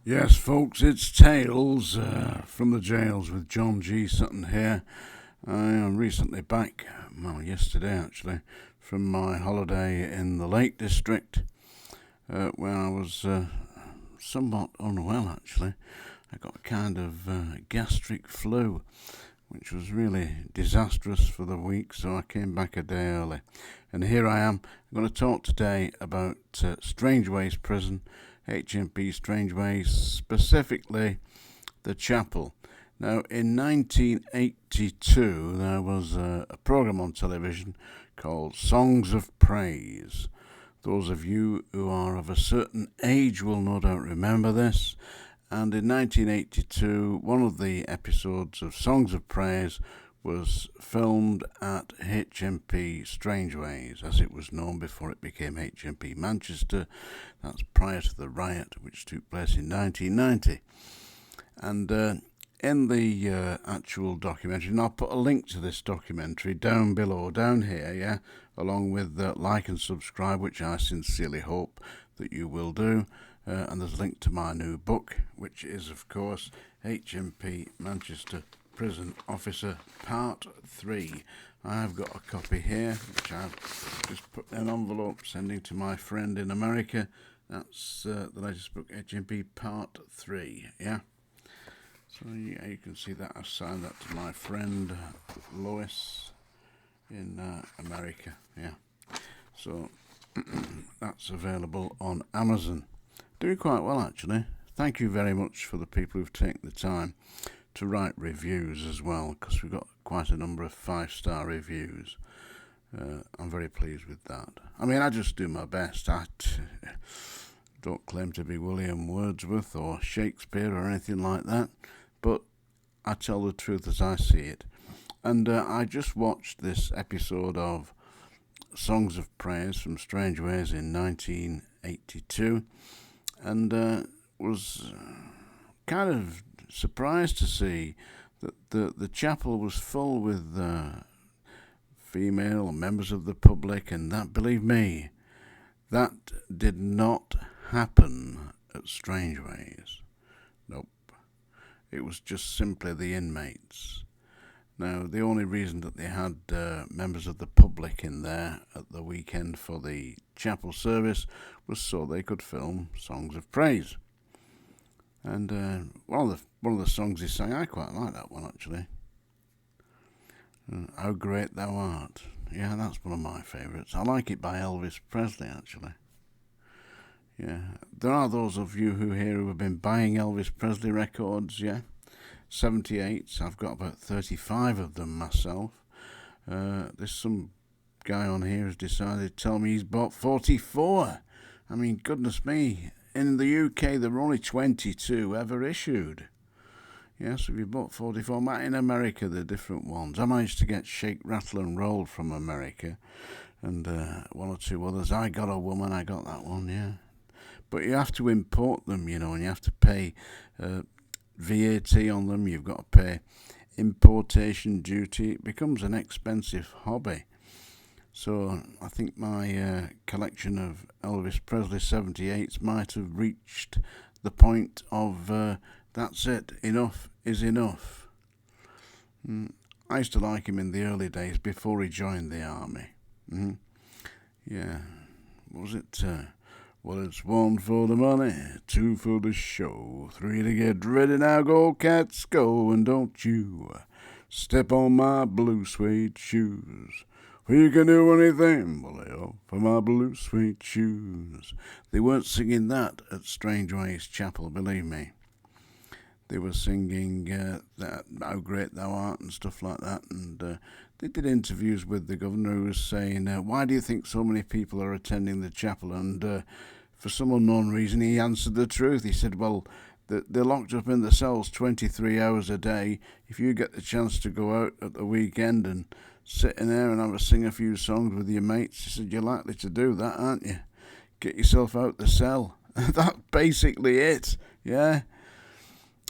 Yes, folks, it's Tales from the Jails with John G. Sutton here. I am recently back, well, yesterday actually, from my holiday in the Lake District, where I was somewhat unwell actually. I got a kind of gastric flu, which was really disastrous for the week, so I came back a day early. And here I am. I'm going to talk today about Strangeways Prison, HMP Strangeways, specifically the chapel. Now, in 1982, there was a program on television called Songs of Praise. Those of you who are of a certain age will no doubt remember this. And in 1982, one of the episodes of Songs of Praise was filmed at HMP Strangeways, as it was known before it became HMP Manchester. That's prior to the riot, which took place in 1990. And in the actual documentary, and I'll put a link to this documentary down below, down here, yeah, along with like and subscribe, which I sincerely hope that you will do. And there's a link to my new book, which is, of course, HMP Manchester Prison Officer Part 3. I've got a copy here, which I've just put in an envelope, sending to my friend in America. That's the latest book, HMP Part 3, yeah? So yeah, you can see that I've signed that to my friend Lois in America, yeah. So that's available on Amazon. Doing quite well, actually. Thank you very much for the people who've taken the time to write reviews as well, because we've got quite a number of 5-star reviews. I'm very pleased with that. I mean, I just do my best. I don't claim to be William Wordsworth or Shakespeare or anything like that, but I tell the truth as I see it. And I just watched this episode of Songs of Praise from Strangeways in 1982, and was kind of surprised to see that the chapel was full with female members of the public, and that, believe me, that did not happen at Strangeways. Nope. It was just simply the inmates. Now, the only reason that they had members of the public in there at the weekend for the chapel service was so they could film Songs of Praise. And one of the songs he sang, I quite like that one actually. How Great Thou Art. Yeah, that's one of my favourites. I like it by Elvis Presley actually. Yeah, there are those of you who have been buying Elvis Presley records, yeah. 78s, I've got about 35 of them myself. There's some guy on here who's decided to tell me he's bought 44. I mean, goodness me, in the UK there were only 22 ever issued. Yes, if you bought 44, in America they're different ones. I managed to get Shake, Rattle and Roll from America, and one or two others. I Got a Woman, I got that one, yeah. But you have to import them, you know, and you have to pay VAT on them. You've got to pay importation duty. It becomes an expensive hobby. So I think my collection of Elvis Presley 78s might have reached the point of that's it, enough is enough. I used to like him in the early days before he joined the army. Yeah, what was it? Well, it's 1 for the money, 2 for the show, 3 to get ready, now go cats go, and don't you step on my blue suede shoes. For you can do anything, but lay off for my blue suede shoes. They weren't singing that at Strangeways Chapel, believe me. They were singing that How Great Thou Art and stuff like that, and they did interviews with the governor who was saying, why do you think so many people are attending the chapel? And for some unknown reason, he answered the truth. He said, well, they're locked up in the cells 23 hours a day. If you get the chance to go out at the weekend and sit in there and have a sing a few songs with your mates, he said, you're likely to do that, aren't you? Get yourself out the cell. That's basically it, yeah?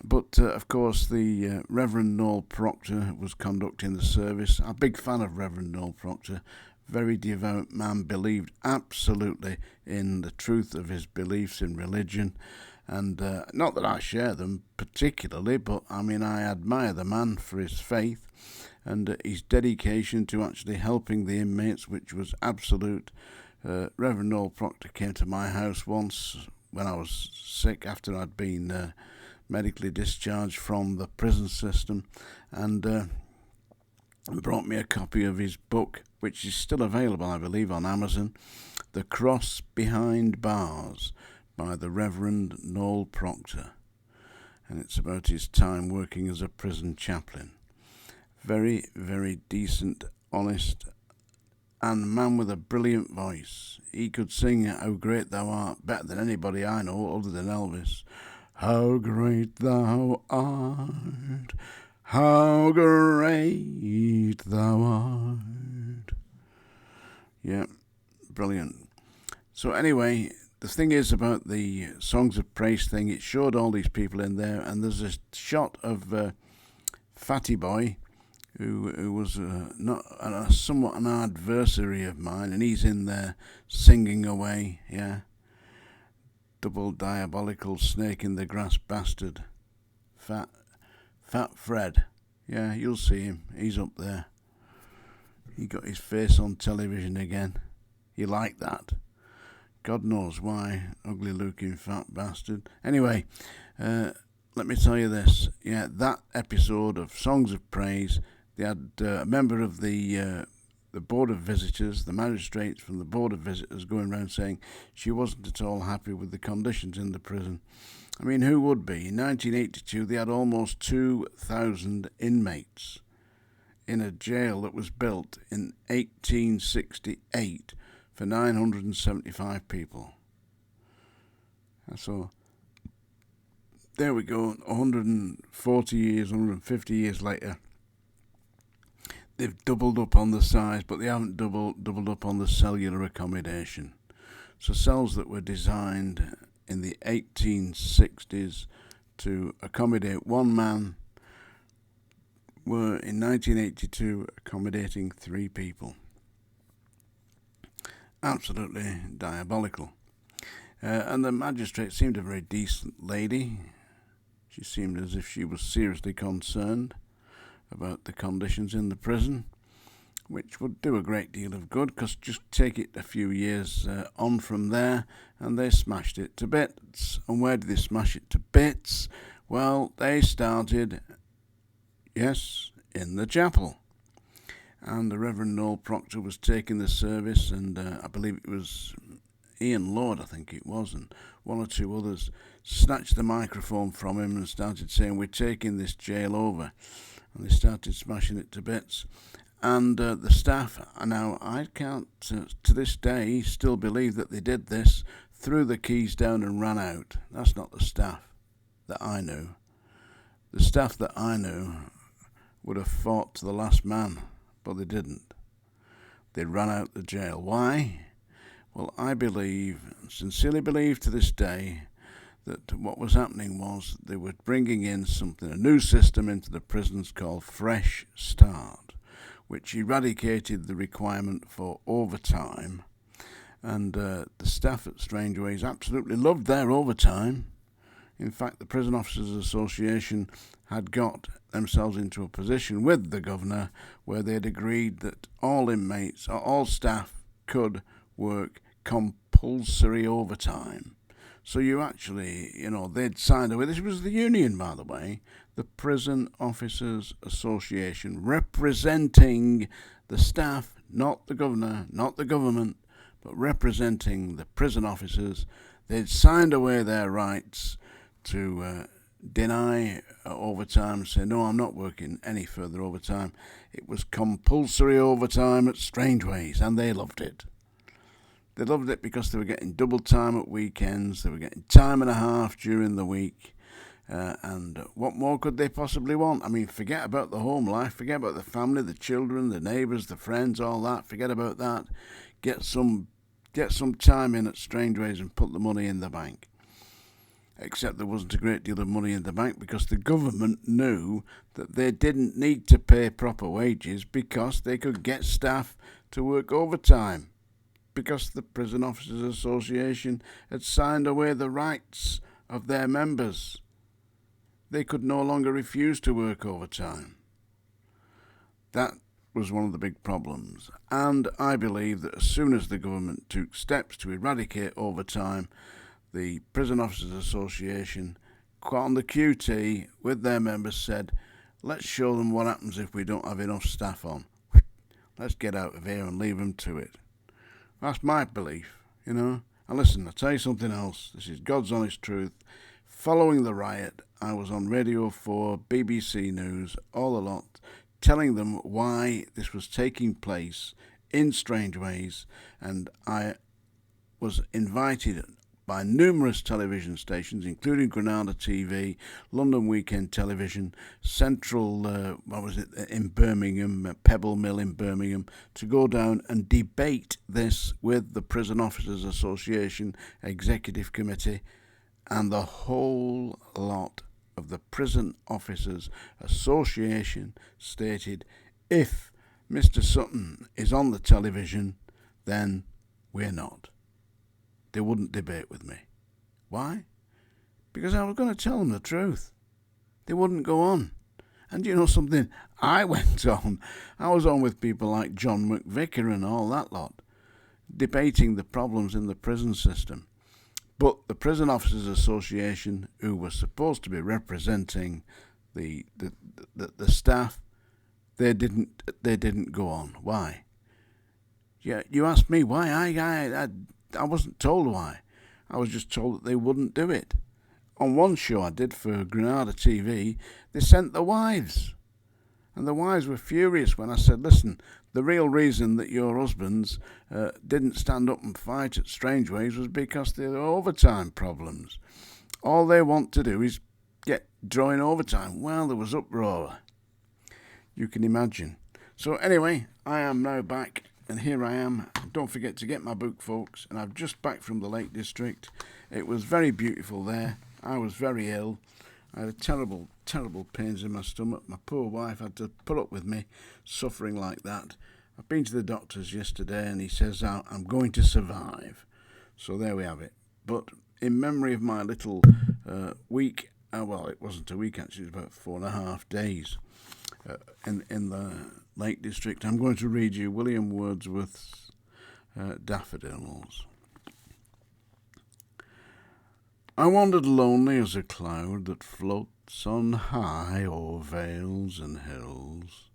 But, of course, the Reverend Noel Proctor was conducting the service. I'm a big fan of Reverend Noel Proctor. Very devout man, believed absolutely in the truth of his beliefs in religion. And not that I share them particularly, but I mean, I admire the man for his faith and his dedication to actually helping the inmates, which was absolute. Reverend Proctor came to my house once when I was sick after I'd been medically discharged from the prison system, and brought me a copy of his book, which is still available, I believe, on Amazon, The Cross Behind Bars by the Reverend Noel Proctor. And it's about his time working as a prison chaplain. Very, very decent, honest, and man with a brilliant voice. He could sing How Great Thou Art better than anybody I know other than Elvis. How great thou art, how great thou art. Yeah, brilliant. So anyway, the thing is about the Songs of Praise thing, it showed all these people in there, and there's a shot of Fatty Boy, who was somewhat an adversary of mine, and he's in there singing away, yeah. Double diabolical snake in the grass bastard. Fat Fred. Yeah, you'll see him. He's up there. He got his face on television again. You like that? God knows why. Ugly looking fat bastard. Anyway, let me tell you this. Yeah, that episode of Songs of Praise, they had a member of the Board of Visitors, the magistrates from the Board of Visitors, going around saying she wasn't at all happy with the conditions in the prison. I mean, who would be? In 1982, they had almost 2,000 inmates in a jail that was built in 1868 for 975 people. So there we go, 140 years, 150 years later. They've doubled up on the size, but they haven't doubled up on the cellular accommodation. So cells that were designed in the 1860s to accommodate one man were in 1982 accommodating 3 people. Absolutely diabolical. And the magistrate seemed a very decent lady. She seemed as if she was seriously concerned about the conditions in the prison, which would do a great deal of good, because just take it a few years on from there, and they smashed it to bits. And where did they smash it to bits? Well, they started, yes, in the chapel. And the Reverend Noel Proctor was taking the service, and I believe it was Ian Lord, I think it was, and one or two others snatched the microphone from him and started saying, "We're taking this jail over." And they started smashing it to bits. And the staff, now I can't, to this day, still believe that they did this, threw the keys down and ran out. That's not the staff that I knew. The staff that I knew would have fought to the last man, but they didn't. They ran out the jail. Why? Well, I believe, sincerely believe to this day, that what was happening was they were bringing in something, a new system into the prisons called Fresh Start, which eradicated the requirement for overtime. And the staff at Strangeways absolutely loved their overtime. In fact, the Prison Officers Association had got themselves into a position with the governor where they'd agreed that all inmates, or all staff, could work compulsory overtime. So you actually, they'd signed away. This was the union, by the way, the Prison Officers Association, representing the staff, not the governor, not the government, but representing the prison officers. They'd signed away their rights to deny overtime, say, no, I'm not working any further overtime. It was compulsory overtime at Strangeways, and they loved it. They loved it because they were getting double time at weekends, they were getting time and a half during the week, and what more could they possibly want? I mean, forget about the home life, forget about the family, the children, the neighbours, the friends, all that, forget about that. Get some time in at Strangeways and put the money in the bank. Except there wasn't a great deal of money in the bank because the government knew that they didn't need to pay proper wages because they could get staff to work overtime, because the Prison Officers Association had signed away the rights of their members. They could no longer refuse to work overtime. That was one of the big problems, and I believe that as soon as the government took steps to eradicate overtime, the Prison Officers Association, on the QT with their members, said, let's show them what happens if we don't have enough staff on. Let's get out of here and leave them to it. That's my belief, you know. And listen, I'll tell you something else. This is God's honest truth. Following the riot, I was on Radio 4, BBC News, all a lot, telling them why this was taking place in Strangeways, and I was invited by numerous television stations, including Granada TV, London Weekend Television, Central, in Birmingham, Pebble Mill in Birmingham, to go down and debate this with the Prison Officers Association Executive Committee, and the whole lot of the Prison Officers Association stated, if Mr. Sutton is on the television, then we're not. They wouldn't debate with me. Why? Because I was going to tell them the truth. They wouldn't go on. And you know something? I went on. I was on with people like John McVicker and all that lot, debating the problems in the prison system. But the Prison Officers Association, who was supposed to be representing the staff, they didn't go on. Why? Yeah, you asked me why. I wasn't told why. I was just told that they wouldn't do it. On one show I did for Granada TV, they sent the wives. And the wives were furious when I said, listen, the real reason that your husbands didn't stand up and fight at Strangeways was because there were overtime problems. All they want to do is get drawing overtime. Well, there was uproar. You can imagine. So anyway, I am now back. And here I am. Don't forget to get my book, folks. And I'm just back from the Lake District. It was very beautiful there. I was very ill. I had terrible, terrible pains in my stomach. My poor wife had to put up with me suffering like that. I've been to the doctors yesterday and he says I'm going to survive. So there we have it. But in memory of my little week, well, it wasn't a week actually, it was about 4.5 days in the Lake District, I'm going to read you William Wordsworth's Daffodils. I wandered lonely as a cloud that floats on high o'er vales and hills,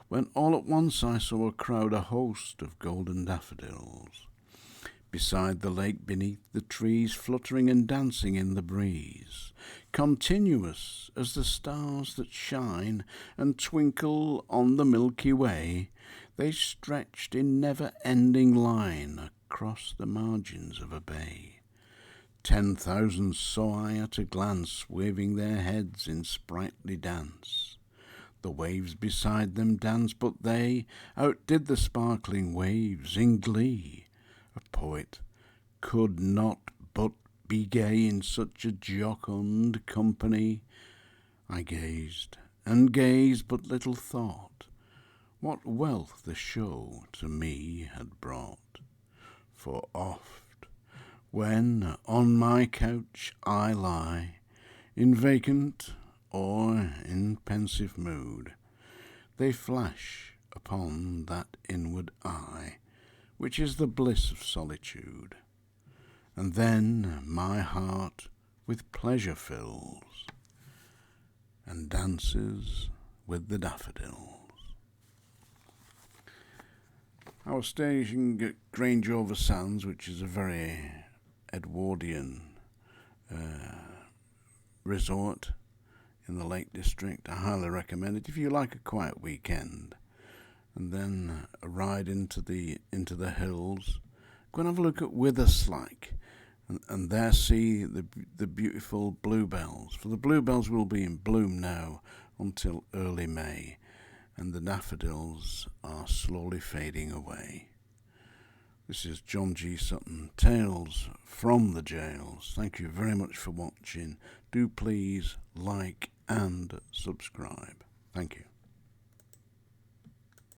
when all at once I saw a crowd, a host of golden daffodils, beside the lake beneath the trees, fluttering and dancing in the breeze, continuous as the stars that shine and twinkle on the Milky Way. They stretched in never-ending line across the margins of a bay. 10,000 saw I at a glance, waving their heads in sprightly dance. The waves beside them danced, but they outdid the sparkling waves in glee. A poet could not but be gay in such a jocund company. I gazed and gazed, but little thought what wealth the show to me had brought. For oft, when on my couch I lie, in vacant or in pensive mood, they flash upon that inward eye, which is the bliss of solitude. And then my heart with pleasure fills, and dances with the daffodils. I was staying at Grange-over-Sands, which is a very Edwardian resort in the Lake District. I highly recommend it if you like a quiet weekend. And then a ride into the hills. Go and have a look at Witherslack, and there see the beautiful bluebells. For the bluebells will be in bloom now until early May, and the daffodils are slowly fading away. This is John G. Sutton, Tales from the Jails. Thank you very much for watching. Do please like and subscribe. Thank you.